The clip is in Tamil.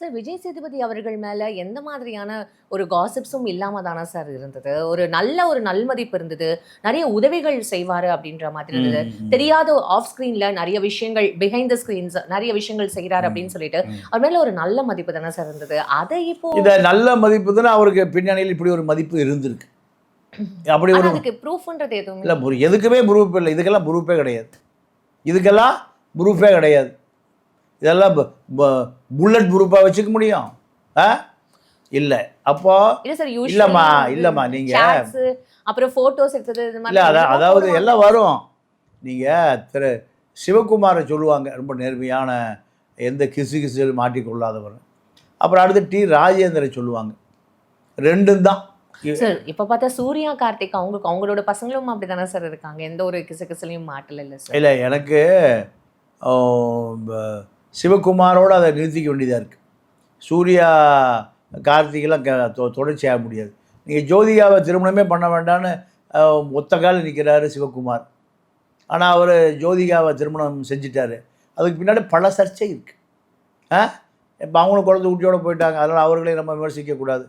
சார் விஜய் சேதுபதி அவர்கள் மேல எந்த மாதிரியான ஒரு காசிப்ஸும் இல்லாம தானா சார் இருந்தது? ஒரு நல்மதிப்பு இருந்தது. நெறைய உதவிகள் செய்வாரு அப்படின்ற மாதிரி ம், இருந்தது. ம், தெரியாத ஆஃப் ஸ்க்ரீன்ல நெறைய விஷயங்கள் பிஹைண்ட் த ஸ்க்ரீன்ஸ் நெறைய விஷயங்கள் செய்றாரு ம், அப்படின்னு சொல்லிட்டு, ம். அவர் மேல ஒரு நல்ல மதிப்பு தானே சார் இருந்தது. அத இப்போ இத நல்ல மதிப்பு தானே அவருக்கு பின்னணியில் இப்படி ஒரு மதிப்பு இருந்திருக்கு. அப்படி ஆனா ஒரு அதுக்கு ப்ரூஃப்ன்றது எதுவுமே இல்ல எதுக்குமே ப்ரூஃப் இல்ல. இதுக்கெல்லாம் ப்ரூஃபே கிடையாது. இதுக்கெல்லாம் ப்ரூஃபே கிடையாது. இதெல்லாம் புல்லட் ப்ரூஃபா வச்சுக்க முடியும்? ஆ? இல்ல. அப்போ இல்ல சார் இல்லம்மா, யூசுவலி வந்து இல்லம்மா நீங்க சாட்ஸ் அப்புறம் ஃபோட்டோஸ் எடுத்தது இது இல்ல மாதிரி என்னென்னமோ அதாவது போடுவாங்க. எல்லாம் வரும். நீங்க திரு சிவகுமார சொல்லுவாங்க. ரொம்ப நேர்மையான எந்த கிசுகிசுவில் மாட்டிக்கொள்ளாதவர். அப்புறம் அடுத்து ராஜேந்திர சொல்லுவாங்க. 2ம் தான். சார் இப்ப பார்த்தா சூர்யா, கார்த்திக் அவங்களோட பசங்களும் அப்படித்தானே சார் இருக்காங்க. எந்த ஒரு கிசுகிசுலயும் மாட்டல சார். இல்ல எனக்கு ஓ ப சிவகுமாரோட அத நிறுத்திக்க வேண்டியதா இருக்கு. சூர்யா, கார்த்திக்லாம் தொடர்ச்சியாக முடியாது. நீங்க ஜோதிகாவ திருமணமே பண்ண வேண்டான்னு அ ஒத்த கால்ல நிக்கிறாரு சிவகுமார். ஆனா அவரு ஜோதிகாவ திருமணம் செஞ்சுட்டாரு. அதுக்கு பின்னாடி பல சர்ச்சை இருக்கு. ஆ? இப்ப அவங்களும் குழந்தை குட்டியோட போயிட்டாங்க. அதனால அவர்களையும் நம்ம விமர்சிக்கக்கூடாது.